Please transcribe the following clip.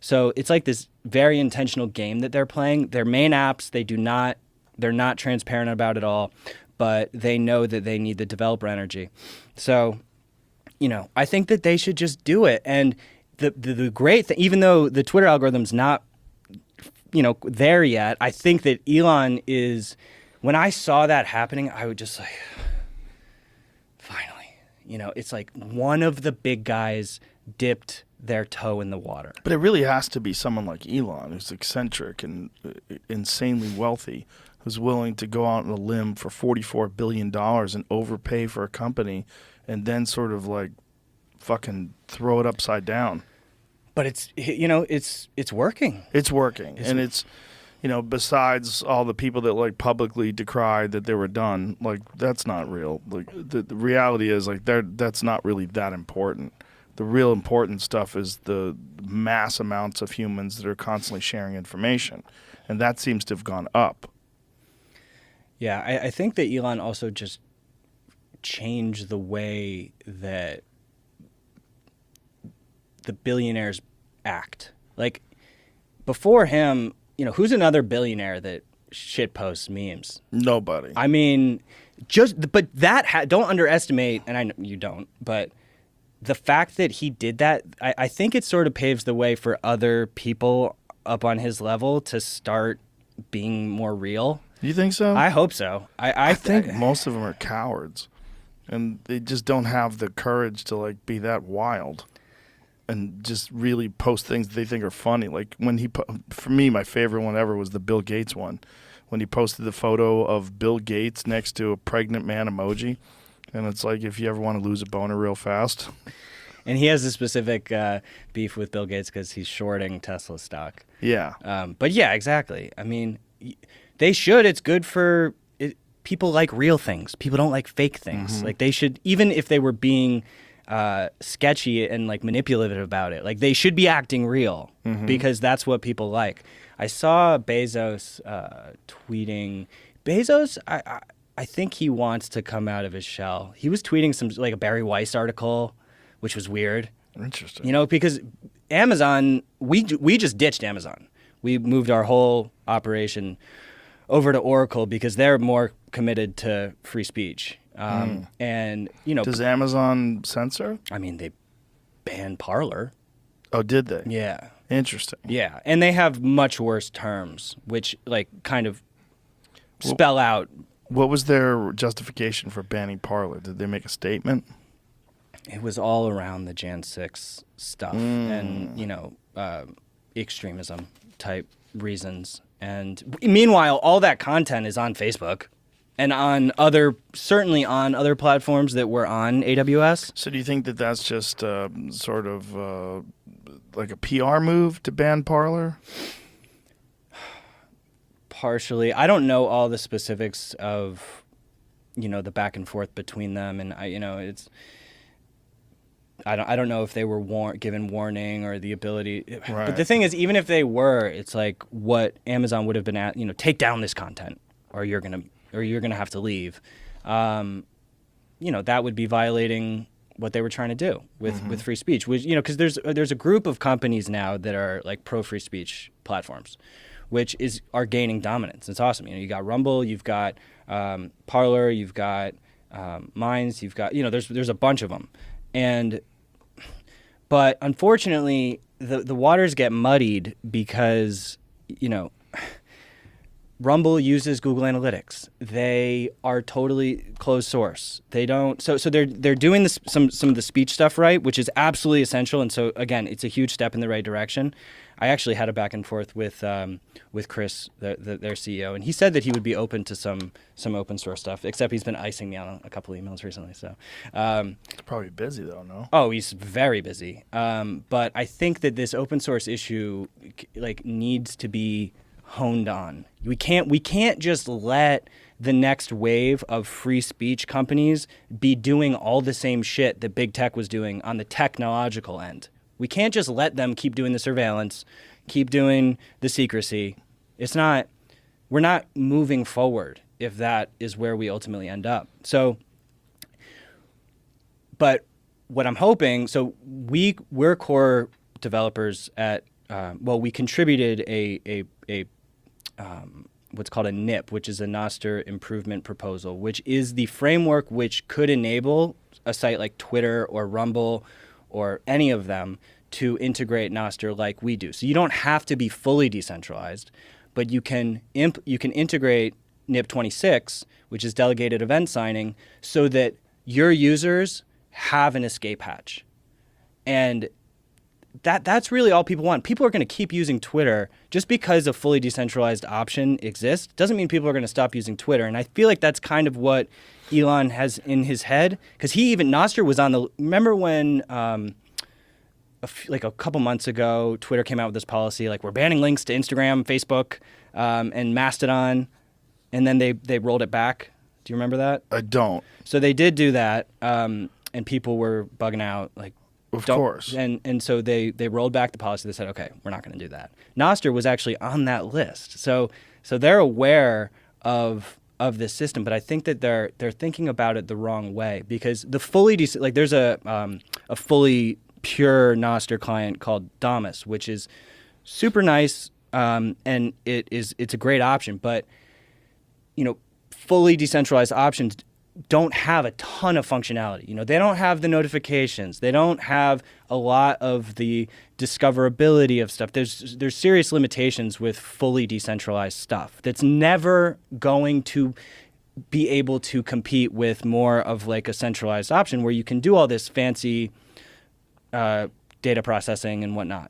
So it's like this very intentional game that they're playing. Their main apps, they're not transparent about it all, but they know that they need the developer energy. So, I think that they should just do it. And the great thing, even though the Twitter algorithm's not, there yet, I think that Elon is, when I saw that happening, I would just like, finally, it's like one of the big guys dipped their toe in the water. But it really has to be someone like Elon, who's eccentric and insanely wealthy, who's willing to go out on a limb for $44 billion and overpay for a company and then sort of like fucking throw it upside down. But it's working. It's working. And it's, besides all the people that like publicly decried that they were done, like that's not real. Like the reality is like that's not really that important. The real important stuff is the mass amounts of humans that are constantly sharing information. And that seems to have gone up. Yeah, I think that Elon also just changed the way that the billionaires act. Like, before him, who's another billionaire that shitposts memes? Nobody. I mean, don't underestimate, and I know you don't, but the fact that he did that, I think it sort of paves the way for other people up on his level to start being more real. You think so? I hope so. I think most of them are cowards, and they just don't have the courage to like be that wild and just really post things they think are funny. Like when for me, my favorite one ever was the Bill Gates one, when he posted the photo of Bill Gates next to a pregnant man emoji, and it's like, if you ever want to lose a boner real fast. And he has a specific beef with Bill Gates because he's shorting Tesla stock. Yeah. But yeah, exactly. I mean, they should. It's good for people like real things. People don't like fake things. Mm-hmm. Like they should, even if they were being sketchy and like manipulative about it, like they should be acting real because that's what people like. I saw Bezos tweeting. Bezos, I think he wants to come out of his shell. He was tweeting some like a Barry Weiss article, which was weird. Interesting. Because Amazon, we just ditched Amazon. We moved our whole operation over to Oracle because they're more committed to free speech. And, Does Amazon censor? I mean, they banned Parler. Oh, did they? Yeah. Interesting. Yeah. And they have much worse terms, which like kind of spell out. What was their justification for banning Parler? Did they make a statement? It was all around the Jan 6 stuff and, extremism type reasons. And meanwhile, all that content is on Facebook and certainly on other platforms that were on AWS. So do you think that that's just sort of like a PR move to ban Parler? Partially. I don't know all the specifics of, the back and forth between them. And I don't know if they were given warning or the ability. Right. But the thing is, even if they were, it's like what Amazon would have been at, take down this content or you're going to have to leave. That would be violating what they were trying to do with free speech, which, because there's a group of companies now that are like pro free speech platforms, which are gaining dominance. It's awesome. You got Rumble, you've got Parler, you've got Minds, you've got, there's a bunch of them. But unfortunately, the waters get muddied because, Rumble uses Google Analytics. They are totally closed source. They don't. So they're doing some of the speech stuff right, which is absolutely essential. And so again, it's a huge step in the right direction. I actually had a back and forth with Chris, their CEO, and he said that he would be open to some open source stuff. Except he's been icing me on a couple of emails recently. So he's probably busy though, no? Oh, he's very busy. But I think that this open source issue needs to be honed on. We can't just let the next wave of free speech companies be doing all the same shit that big tech was doing on the technological end. We can't just let them keep doing the surveillance, keep doing the secrecy. We're not moving forward if that is where we ultimately end up. So, but what I'm hoping, we're core developers at we contributed a what's called a NIP, which is a Nostr Improvement Proposal, which is the framework which could enable a site like Twitter or Rumble or any of them to integrate Nostr like we do. So you don't have to be fully decentralized, but you can integrate NIP 26, which is delegated event signing, so that your users have an escape hatch. And that's really all people want. People are going to keep using Twitter just because a fully decentralized option exists. Doesn't mean people are going to stop using Twitter. And I feel like that's kind of what Elon has in his head, because Nostr was on the. Remember when like a couple months ago, Twitter came out with this policy like we're banning links to Instagram, Facebook, and Mastodon, and then they rolled it back. Do you remember that? I don't. So they did do that, and people were bugging out like. Of course. And so they rolled back the policy. They said, okay, we're not going to do that. Nostr was actually on that list. So they're aware of this system, but I think that they're thinking about it the wrong way, because the there's a fully pure Nostr client called Damus, which is super nice, and it's a great option, but fully decentralized options don't have a ton of functionality. They don't have the notifications. They don't have a lot of the discoverability of stuff. There's serious limitations with fully decentralized stuff that's never going to be able to compete with more of like a centralized option where you can do all this fancy data processing and whatnot.